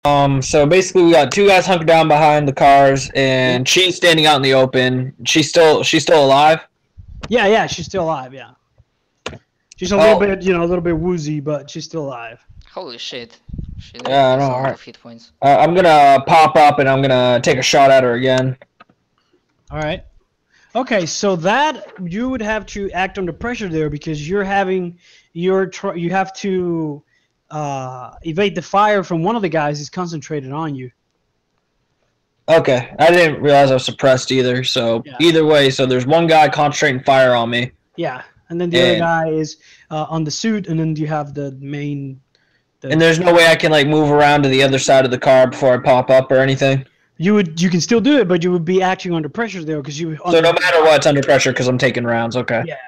So basically, we got two guys hunkered down behind the cars, and she's standing out in the open. She's still alive. Yeah, she's still alive. Yeah, she's a little bit, a little bit woozy, but she's still alive. Holy shit! She Yeah, I know. a lot of hit points. I'm gonna pop up and I'm gonna take a shot at her again. All right. Okay, so that you would have to act under pressure there because you're having you have to evade the fire from one of the guys who's concentrated on you. Okay, I didn't realize I was suppressed either. So either way, so there's one guy concentrating fire on me. Yeah, and then the other guy is on the suit, and then you have the main. And there's no way I can like move around to the other side of the car before I pop up or anything. You can still do it, but you would be acting under pressure there because you. So no matter what, it's under pressure because I'm taking rounds. Okay. Yeah.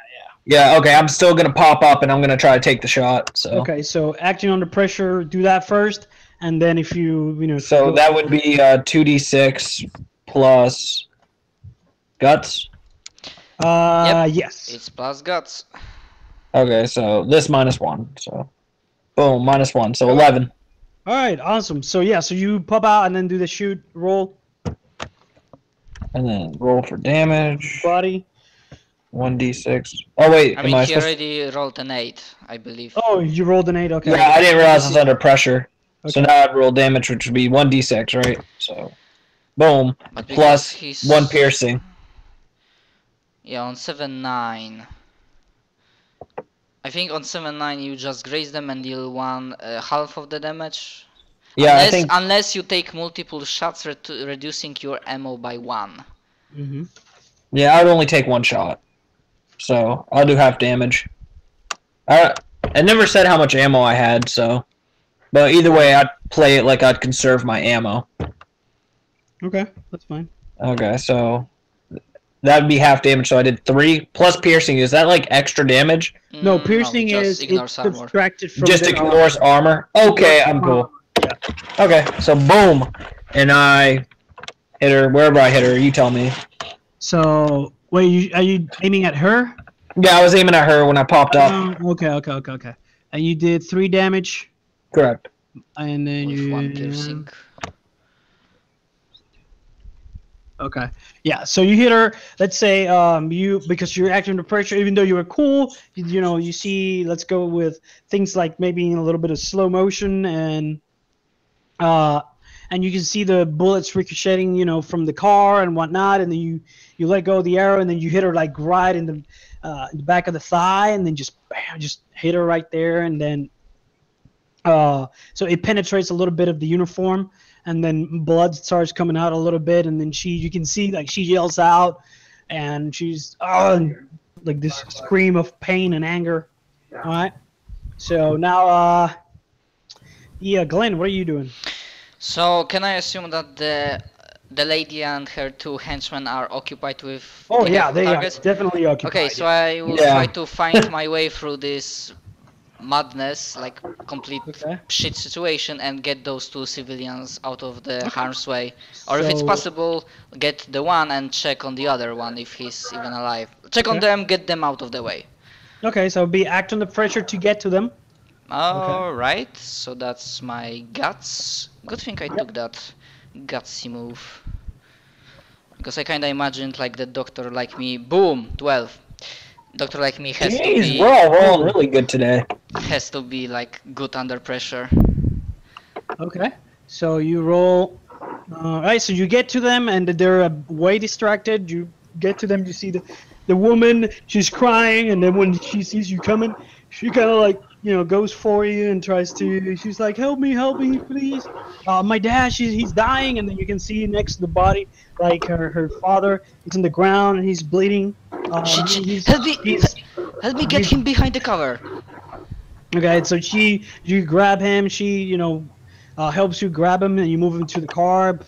Yeah. Okay, I'm still gonna pop up and I'm gonna try to take the shot. So. Okay, so acting under pressure, do that first, and then if you So that would be 2d6 plus guts. Yes. It's plus guts. Okay, so this -1. So, boom, -1. So 11. All right, awesome. So yeah, so you pop out and then do the shoot roll. And then roll for damage. Body. 1d6. Oh wait, I mean, he already rolled an 8, I believe. Oh, you rolled an 8. Okay. Yeah, I didn't realize it's under pressure. Okay. So now I'd roll damage, which would be 1d6, right? So, boom, plus 1 piercing. Yeah, on 7-9. I think on 7-9 you just graze them and deal half of the damage. Yeah, unless you take multiple shots, reducing your ammo by 1. Mm-hmm. Yeah, I'd only take 1 shot. So I'll do half damage. I never said how much ammo I had, so. But either way, I'd play it like I'd conserve my ammo. Okay, that's fine. Okay, so that'd be half damage. So I did 3 plus piercing. Is that like extra damage? No, piercing is subtracted from. Just ignores armor. Okay, I'm cool. Yeah. Okay, so boom, and I hit her wherever I hit her. You tell me. So wait, are you aiming at her? Yeah, I was aiming at her when I popped up. Okay. And you did 3 damage. Correct. And then with 1 piercing. Okay. Yeah. So you hit her. Let's say because you're acting under pressure, even though you were cool. You see. Let's go with things like maybe in a little bit of slow motion and you can see the bullets ricocheting, from the car and whatnot, and then you let go of the arrow, and then you hit her like right in the back of the thigh, and then just bam, just hit her right there, and then so it penetrates a little bit of the uniform, and then blood starts coming out a little bit, and then you can see like she yells out, and she's like this scream of pain and anger. All right. So now, yeah, Glenn, what are you doing? So can I assume that the lady and her 2 henchmen are occupied with? Oh yeah, they targets? Are definitely occupied. Okay, so I will try to find my way through this madness, like complete shit situation, and get those 2 civilians out of the harm's way. Or if it's possible, get the one and check on the other one if he's even alive. Check on them, get them out of the way. Okay, so be act under pressure to get to them. Alright, so that's my guts. Good thing I took that gutsy move. Because I kinda imagined like the doctor like me, boom, 12. Doctor like me has to be... we're all rolling really good today. Has to be like good under pressure. Okay, so you roll... Alright, so you get to them and they're way distracted. You get to them, you see the woman, she's crying, and then when she sees you coming, she kinda like, goes for you and tries to, she's like, help me, please. My dad, he's dying, and then you can see next to the body, like her father, he's on the ground and he's bleeding. Help me get him behind the cover. Okay, so you grab him, she, helps you grab him, and you move him to the car,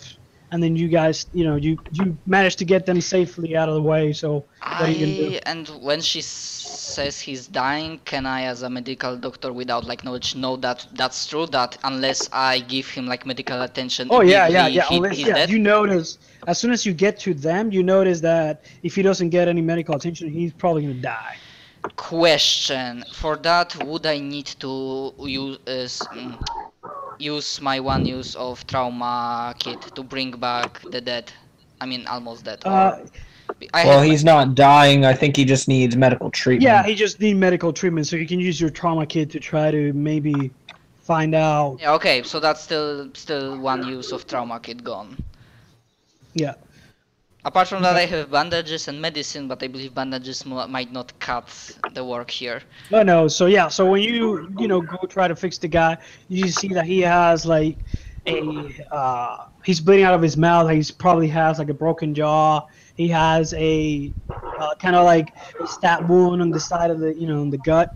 and then you guys, you manage to get them safely out of the way, so what are you gonna do? And when she says he's dying, can I, as a medical doctor without like knowledge, know that that's true, that unless I give him like medical attention, he's dead? You notice, as soon as you get to them, you notice that if he doesn't get any medical attention, he's probably gonna die. Question, for that, would I need to use use my one use of trauma kit to bring back the dead. I mean, almost dead. Well, he's not dying. I think he just needs medical treatment. Yeah, he just needs medical treatment, so you can use your trauma kit to try to maybe find out. Yeah, okay, so that's still one use of trauma kit gone. Yeah. Apart from that, I have bandages and medicine, but I believe bandages might not cut the work here. No. So yeah, so when you go try to fix the guy, you see that he has like he's bleeding out of his mouth. He probably has like a broken jaw. He has a kind of like a stab wound on the side of the in the gut.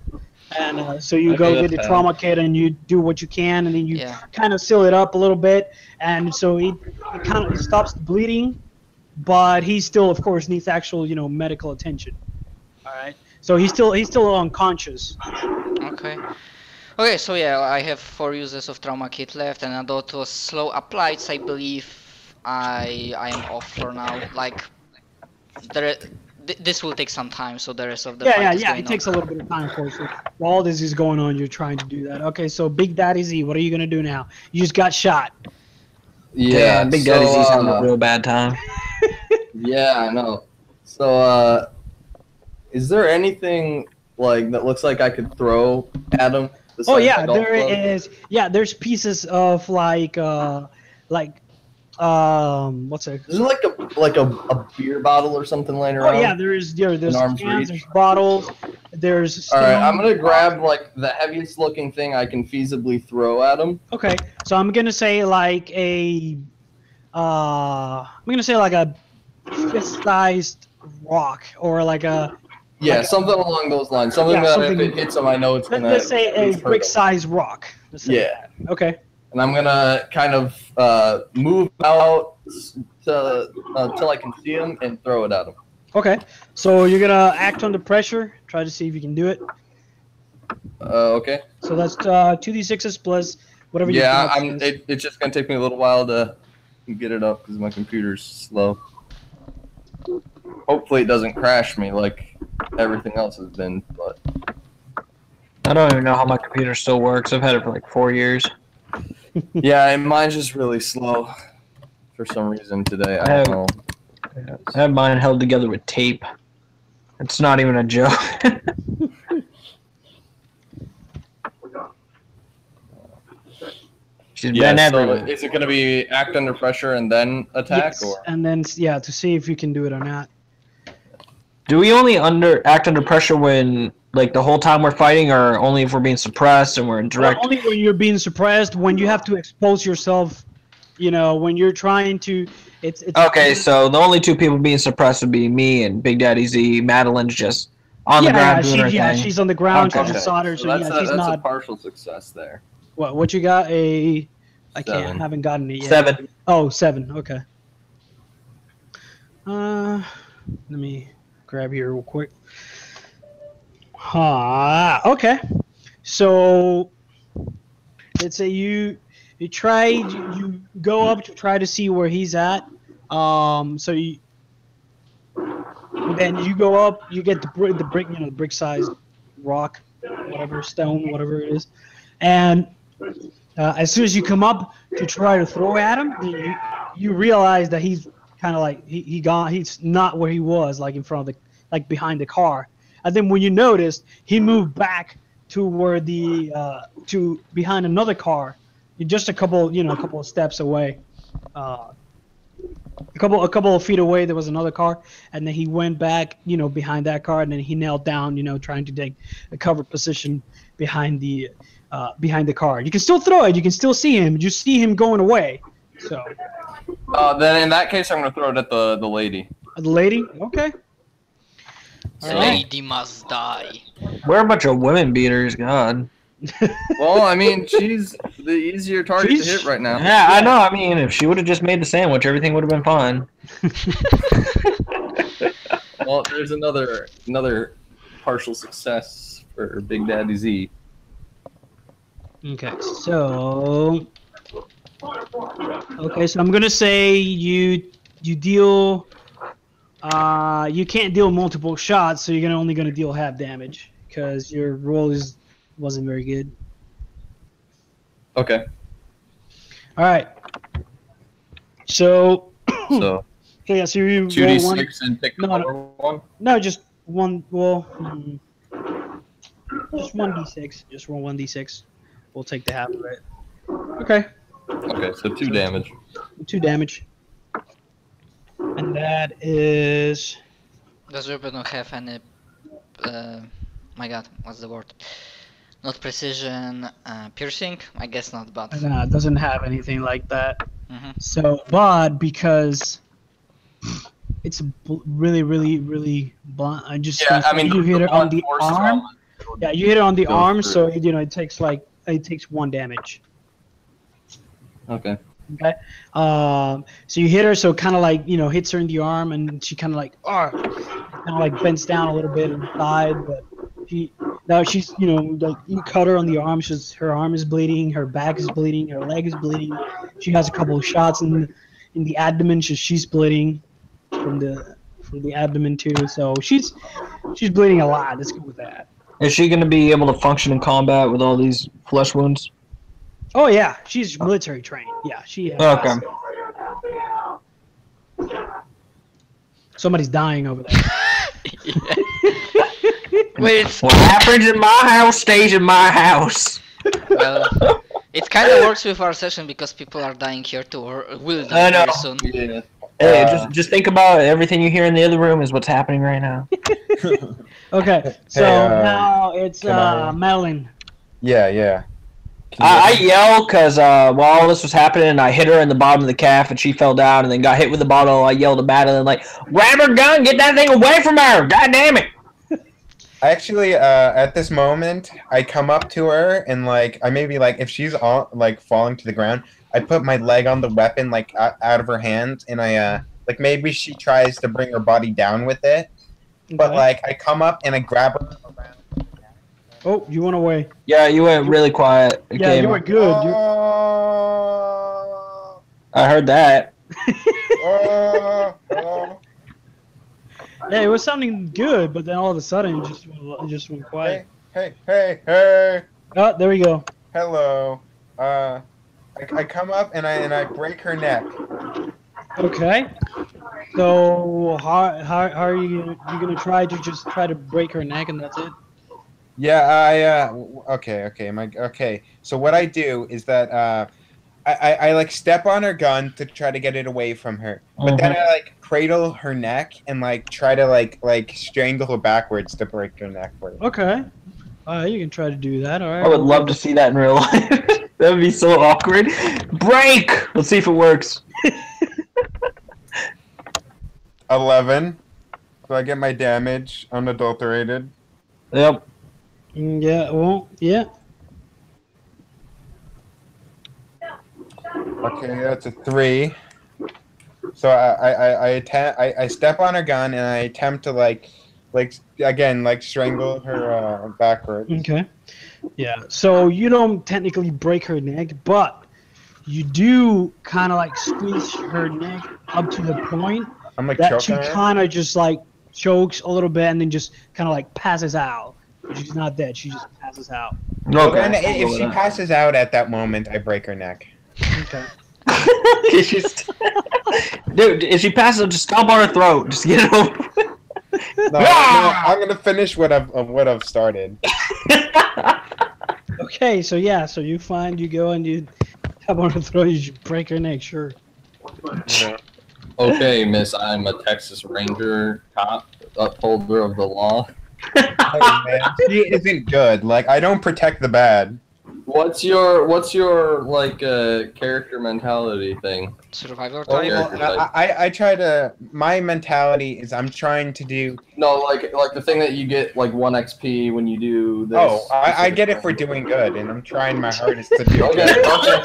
And so you go get the trauma kit and you do what you can, and then you kind of seal it up a little bit, and so it kind of stops the bleeding. But he still, of course, needs actual, medical attention. All right. So he's still unconscious. Okay. Okay. So yeah, I have 4 uses of trauma kit left, and although it was slow applied, I believe I am off for now. Like, this will take some time, so the rest of the fight is going it takes a little bit of time, of course. So while this is going on, you're trying to do that. Okay. So Big Daddy Z, what are you gonna do now? You just got shot. Yeah, Big Daddy Z's having a real bad time. Yeah, I know. So, is there anything like that looks like I could throw at him? Oh yeah, there is. Yeah, there's pieces of like what's it? Is it like a beer bottle or something laying around? Oh yeah, there's cans, there's bottles, there's. All right, I'm gonna grab like the heaviest looking thing I can feasibly throw at him. Okay, so I'm gonna say like a fist-sized rock or like a. Yeah, something along those lines. Something that if it hits him, I know it's gonna. Let's say a brick-sized rock. Yeah. Okay. And I'm gonna kind of move out till I can see him and throw it at him. Okay. So you're gonna act under pressure. Try to see if you can do it. Okay. So that's 2d6s plus whatever. Yeah, it's just gonna take me a little while to get it up because my computer's slow. Hopefully it doesn't crash me like everything else has been, but I don't even know how my computer still works. I've had it for like 4 years. Yeah, and mine's just really slow for some reason today. I don't know. I have mine held together with tape. It's not even a joke. She's been everywhere. So is it going to be act under pressure and then attack? Yes, or? and then to see if you can do it or not. Do we only act under pressure when, like, the whole time we're fighting, or only if we're being suppressed and we're in direct? Only when you're being suppressed, when you have to expose yourself, when you're trying to. It's okay, so the only 2 people being suppressed would be me and Big Daddy Z. Madeline's just on the ground doing her thing. She's on the ground. Okay. She's soldered. So that's she's not. a partial success there. What you got? I haven't gotten it yet. 7. Oh, 7. Okay. Let me grab here real quick. Okay. So let's say you go up to try to see where he's at. So then you go up, you get the brick, the brick-sized rock, whatever, stone, whatever it is, and as soon as you come up to try to throw at him, you realize that he's kind of like he's not where he was, like in front of behind the car. And then when you notice, he moved back to where to behind another car. You're just a couple of steps away. A couple of feet away, there was another car, and then he went back, behind that car, and then he knelt down, trying to take a cover position behind the car. You can still throw it. You can still see him. You see him going away. So. Then in that case, I'm gonna throw it at the lady. The lady? Okay. The lady must die. We're a bunch of women beaters, God. Well, I mean, she's the easier target to hit right now. Yeah, I know. I mean, if she would have just made the sandwich, everything would have been fine. Well, there's another partial success for Big Daddy Z. Okay, so I'm gonna say you deal. You can't deal multiple shots, so you're only gonna deal half damage because your roll wasn't very good. Okay. All right. So. So Yeah. So you roll 2d6 and pick the No, lower one. No, just one. Well, just 1d6. Just roll 1d6. We'll take the half of it. Okay. Okay, so 2 damage. 2 damage. And that is. Does Ruben not have any? My God, what's the word? Not precision, piercing. I guess not, but. No, it doesn't have anything like that. Mhm. So, but because it's really, really, really blunt. I just Yeah, I mean, you hit it on the force arm. trauma. Yeah, you hit it on the Go arm, through. so it takes it takes 1 damage. Okay. Okay. So you hit her, so kind of like hits her in the arm, and she kind of like bends down a little bit inside, but she's like you cut her on the arm. Her arm is bleeding, her back is bleeding, her leg is bleeding. She has a couple of shots in the abdomen, so she's bleeding from the abdomen too. So she's bleeding a lot. Let's go with that. Is she going to be able to function in combat with all these flesh wounds? Oh yeah, she's military trained. Yeah, she. Okay. Somebody's dying over there. Wait, What happens in my house stays in my house. well, it kind of works with our session because people are dying here too, or will die I know. very soon. Yeah. Hey, just think about it. Everything you hear in the other room is what's happening right now. Okay, so now it's Melon. Yeah. I yell because while all this was happening, I hit her in the bottom of the calf and she fell down and then got hit with the bottle. I yelled at Madeline like, grab her gun, get that thing away from her. God damn it. Actually, at this moment, I come up to her and I maybe if she's falling to the ground, I put my leg on the weapon out of her hands and I maybe she tries to bring her body down with it, but Okay. I come up and I grab her around. Oh, you went away. Yeah, you went really quiet. It Yeah, came- you were good. Oh, I heard that. oh. Yeah, it was sounding good, but then all of a sudden it just went quiet. Hey, Oh, there we go. hello. I come up and I break her neck. Okay. So how are you gonna try to break her neck and that's it? Yeah, okay. So what I do is that I step on her gun to try to get it away from her, but then I cradle her neck and try to strangle her backwards to break her neck for her. Okay. You can try to do that. All right. I would love to see that in real life. That would be so awkward. Break! Let's see if it works. 11. So I get my damage unadulterated. Yep. Yeah. Well. Yeah. Okay, that's a 3. So I step on her gun and I attempt to strangle her backwards. Okay. Yeah. So you don't technically break her neck, but you do kind of squeeze her neck up to the point I'm that she choking her. kind of just chokes a little bit and then just kind of passes out. She's not dead. She just passes out. Well, then Okay. if she passes out at that moment, I break her neck. Okay. Dude, if she passes, just stomp on her throat. Just get it over. No, I'm gonna finish what I've started. Okay. So yeah. So you go and you tap on her throat. You just break her neck. Sure. Okay, miss, I'm a Texas Ranger cop, upholder of the law. Hey, man, she isn't good. I don't protect the bad. What's your character mentality thing? Survivor Well, type? I try to. My mentality is I'm trying to do. No, like the thing that you get 1 XP when you do this. Oh, I get it for doing good, and I'm trying my hardest to do Okay, good. okay.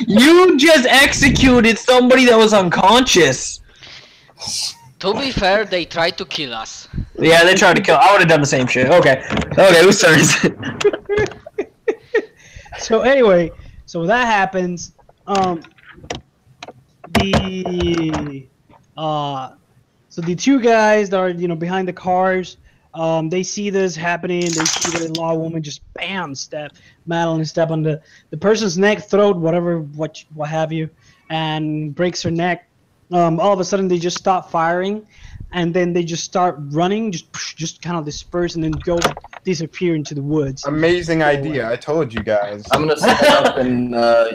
You just executed somebody that was unconscious. To be fair, they tried to kill us. Yeah, they tried to kill. I would have done the same shit. Okay. Whose turn is it? So anyway, so that happens. So the two guys that are behind the cars, They see this happening. They see the law woman just bam Madeline step on the person's neck, throat, whatever, what have you, and breaks her neck. All of a sudden they just stop firing, and then they just start running, just kind of disperse and then go disappear into the woods. Amazing idea! I told you guys. I'm gonna stand up and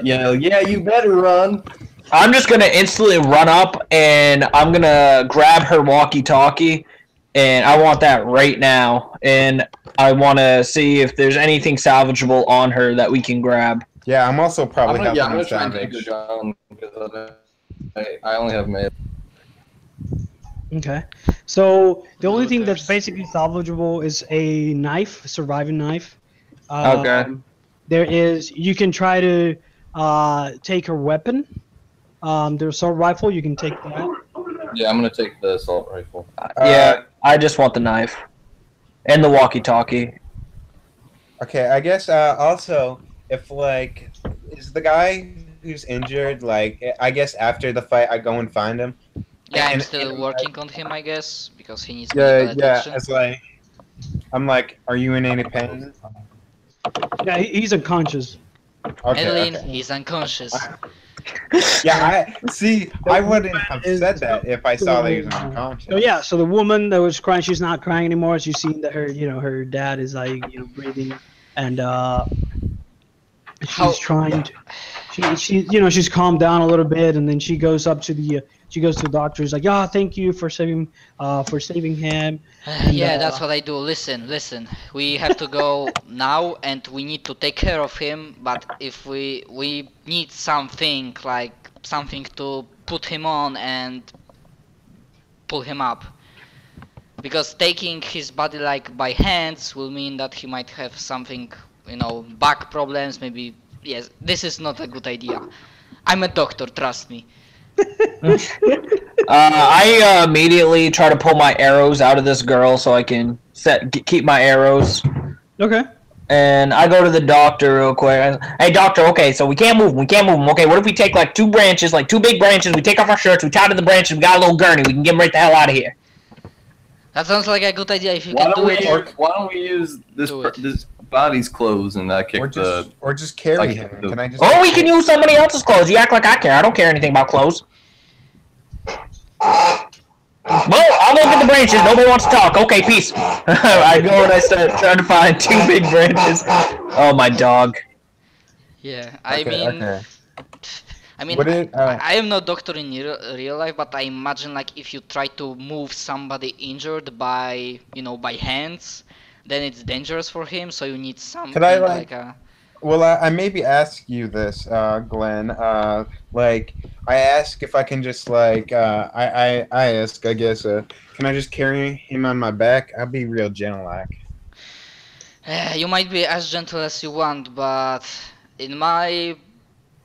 yell, "Yeah, you better run!" I'm just gonna instantly run up and I'm gonna grab her walkie-talkie, and I want that right now. And I want to see if there's anything salvageable on her that we can grab. Yeah, I'm also probably I'm helping gonna try and salvage. take the gun because I only have melee. Okay. So the only thing that's basically salvageable is a knife, a surviving knife. Okay. You can try to take her weapon. The assault rifle, you can take that. Yeah, I'm gonna take the assault rifle. Yeah, I just want the knife. And the walkie-talkie. Okay, I guess also if like is the guy who's injured like I guess after the fight I go and find him. Yeah, I'm And- still and, working on him, I guess, because he needs Yeah, medical yeah. attention. It's like I'm like, are you in any pain? Yeah, he's unconscious. Okay. Madeline, Okay. he's unconscious. Yeah, I wouldn't have said that if I saw that he was unconscious. So yeah, so the woman that was crying, she's not crying anymore. She's seeing that her dad is like breathing, and she's trying to, she's calmed down a little bit, and then she goes up to the doctor. She's like, "Yeah, thank you for saving him." Yeah, that's what I do. Listen. We have to go now, and we need to take care of him. But if we need something to put him on and pull him up, because taking his body by hands will mean that he might have something, back problems. Maybe yes. This is not a good idea. I'm a doctor, trust me. I immediately try to pull my arrows out of this girl so I can keep my arrows. Okay. And I go to the doctor real quick. Hey, doctor, okay, so we can't move him. Okay, what if we take two branches, two big branches, we take off our shirts, we tie to the branches, we got a little gurney, we can get him right the hell out of here. That sounds like a good idea if you can do it. Why don't we use this body's clothes and kick or just carry him? Can I just? Or we can use somebody else's clothes. You act like I care. I don't care anything about clothes. Well, I'll go get the branches. Nobody wants to talk. Okay, peace. I go and I start trying to find two big branches. Oh, my dog. Yeah, Okay. I mean, I am no doctor in real life, but I imagine if you try to move somebody injured by hands, then it's dangerous for him. So you need something Could I like a. Well, I maybe ask you this, Glenn. I ask if I can just I ask, I guess, can I just carry him on my back? I'll be real gentle, You might be as gentle as you want, but in my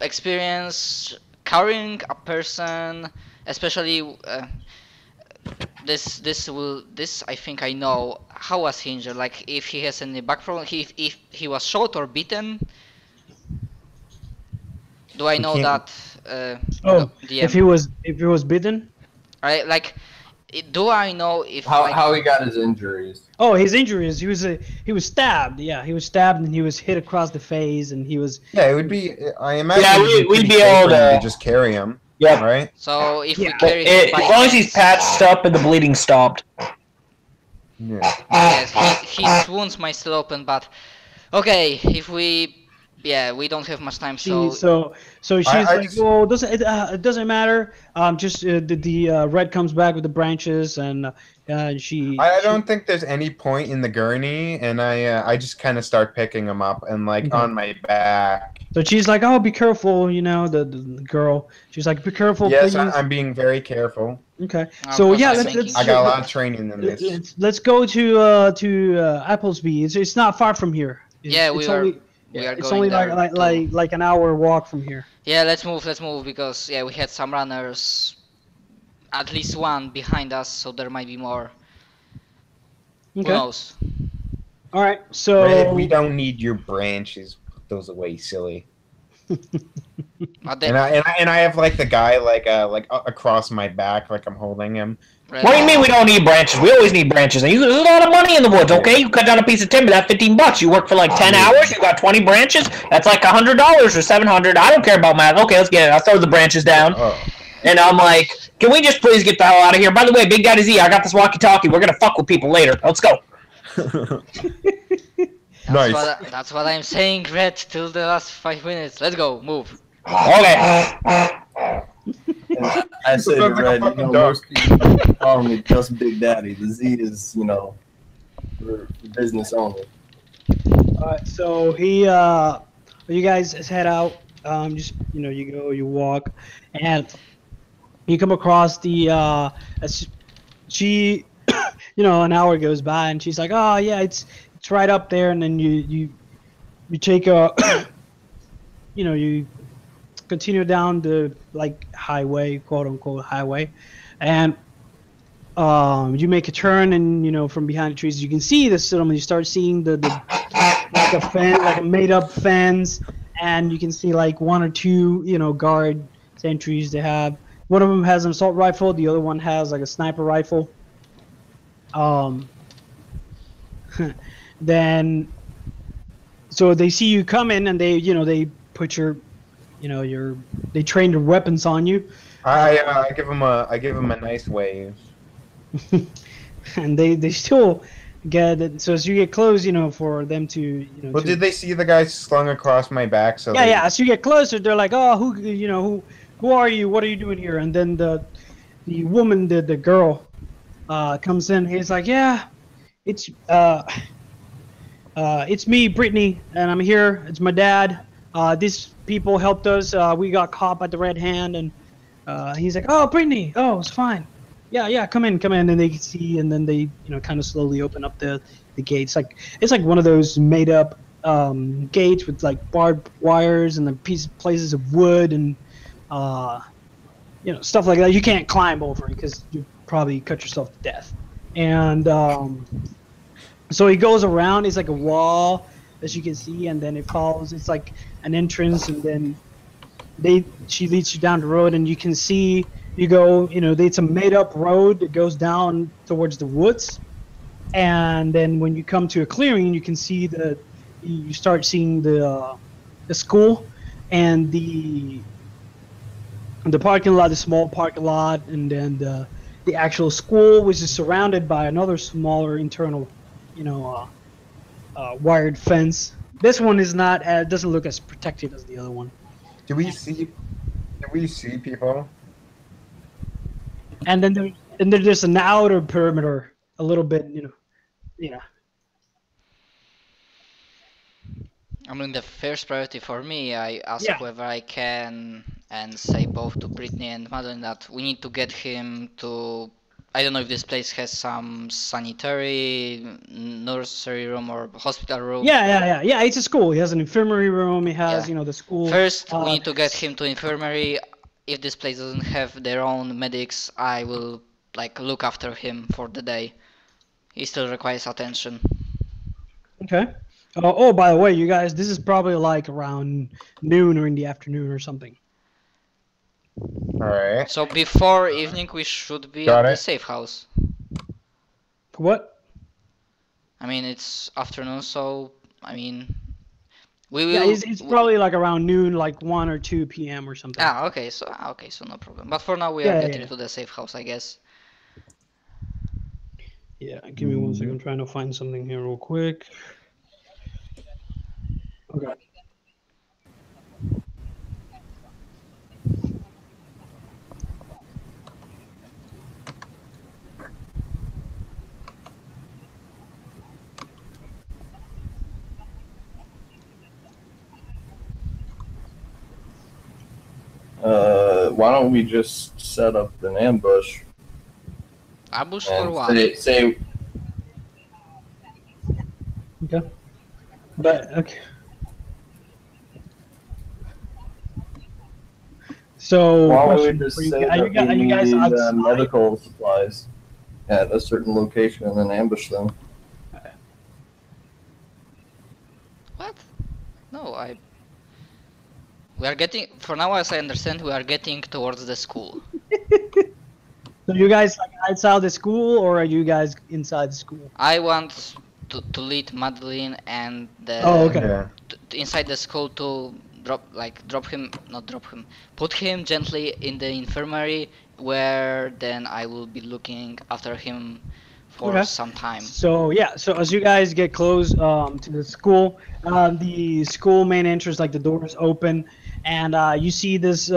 experience, carrying a person, especially this I think I know. How was he injured? If he has any back problem, if he was shot or beaten. Do I know that? If he was bitten. Right, do I know if how he got his injuries? Oh, his injuries. He was stabbed. Yeah, he was stabbed and he was hit across the face and he was. Yeah, it would be. I imagine. Yeah, we'd be able to just carry him. Yeah. Right. So if we carry him as long as he's patched up and the bleeding stopped. Yeah. Yes, his wounds might still open, but okay, if we. Yeah, we don't have much time, so. So she's well, it doesn't matter. Just the red comes back with the branches, and she. I don't think there's any point in the gurney, and I just kind of start picking him up and on my back. So she's like, "Oh, be careful," the girl. She's like, "Be careful, yes, please." I'm being very careful. Okay. So yeah, let's. I got a lot of training in this. Let's go to Applebee's. It's not far from here. We are it's going only there like an hour walk from here. Yeah, let's move because we had some runners, at least one behind us, so there might be more. Okay. Who knows? All right, so Red, we don't need your branches. Put those away, silly. And I have the guy across my back, like I'm holding him. What do you mean we don't need branches? We always need branches. And there's a lot of money in the woods, okay? You cut down a piece of timber, that's $15. You work for like 10 hours, you got 20 branches, that's like $100 or $700. I don't care about math. Okay, let's get it. I throw the branches down. And I'm like, can we just please get the hell out of here? By the way, Big Daddy Z, I got this walkie-talkie. We're gonna fuck with people later. Let's go. Nice. That's what I'm saying, Red, till the last 5 minutes. Let's go, move. Okay. I said to Red, most people call me just Big Daddy. The Z is, for business only. Alright, so he, you guys head out. Just you go, you walk, and you come across the she, an hour goes by, and she's like, oh yeah, it's right up there, and then you take a, you continue down the highway, quote unquote highway, and you make a turn, and from behind the trees you can see the settlement. You start seeing the like a fence, like a made up fence, and you can see like one or two guard sentries they have. One of them has an assault rifle, the other one has like a sniper rifle. Then so they see you coming, and they put they train their weapons on you. I give him a nice wave. And they still get it. So as you get close, for them to Well, did they see the guy slung across my back? So yeah. As you get closer, they're like, oh, who are you? What are you doing here? And then the woman, the girl, comes in. He's like, yeah, it's me, Brittany, and I'm here. It's my dad. These people helped us. We got caught by the Red Hand, and he's like, oh, Brittany. Oh, it's fine. Yeah, come in. And they can see, and then they, kind of slowly open up the gates. It's like one of those made up gates with like barbed wires and the places of wood and stuff like that. You can't climb over because you probably cut yourself to death. And so he goes around. It's like a wall, as you can see, and then it follows. It's like an entrance, and then she leads you down the road, and you can see. You go, it's a made-up road that goes down towards the woods, and then when you come to a clearing, you can see you start seeing the school, and the parking lot, the small parking lot, and then the actual school, which is surrounded by another smaller internal, wired fence. This one is not doesn't look as protected as the other one. Do we see people? And then there's an outer perimeter, a little bit, I mean, the first priority for me, I ask whether I can, and say both to Brittany and Madeline that we need to get him to. I don't know if this place has some sanitary, nursery room or hospital room. Yeah. It's a school. He has an infirmary room. He has, the school. First, we need to get him to infirmary. If this place doesn't have their own medics, I will look after him for the day. He still requires attention. Okay. Oh, by the way, you guys, this is probably like around noon or in the afternoon or something. Alright. So before evening, we should be at the safe house. What? I mean, it's afternoon, so we will. Yeah, it's probably like around noon, like 1 or 2 p.m. or something. Okay, so no problem. But for now, we are getting to the safe house, I guess. Yeah, give me 1 second. I'm trying to find something here real quick. Okay. Why don't we just set up an ambush? Ambush for what? Say. Okay. But okay. So, why don't we just say that we you guys need medical supplies at a certain location and then ambush them? What? No, we are getting, for now as I understand, we are getting towards the school. So you guys like outside the school, or are you guys inside the school? I want to lead Madeline and Oh, okay. Yeah. inside the school to put him gently in the infirmary, where then I will be looking after him for Okay. some time. So yeah, so as you guys get close to the school main entrance, like the doors open, and you see this.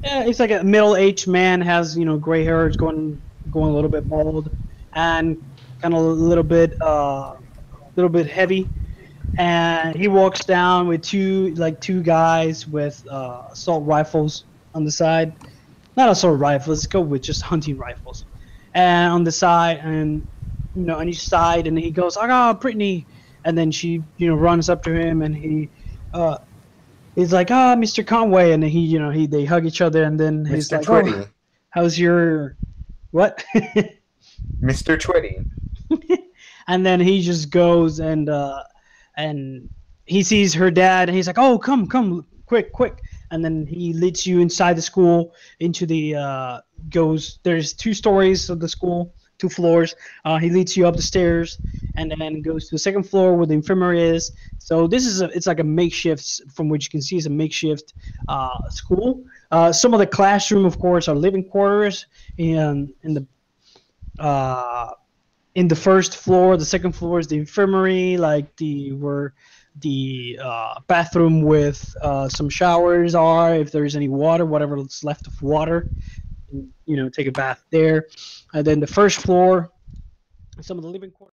Yeah, it's like a middle-aged man, has gray hair, is going a little bit bald, and kind of a little bit heavy. And he walks down with two guys with assault rifles on the side. Not assault rifles. Let's go with just hunting rifles. And on the side, and on each side, and he goes, "I got Brittany," and then she runs up to him, and he's like, Mr. Conway," and then they hug each other, and then he's Mr. like, Twitty. "Oh, how's your what?" Mr. Twitty. And then he just goes and he sees her dad, and he's like, "Oh, come, quick!" And then he leads you inside the school into the There's 2 stories of the school, 2 floors. He leads you up the stairs, and then goes to the 2nd floor where the infirmary is. So this is it's like a makeshift, from which you can see, is a makeshift school. Some of the classroom, of course, are living quarters in the 1st floor. The 2nd floor is the infirmary, like where the bathroom with some showers are, if there's any water, whatever's left of water, take a bath there. And then the 1st floor, some of the living quarters.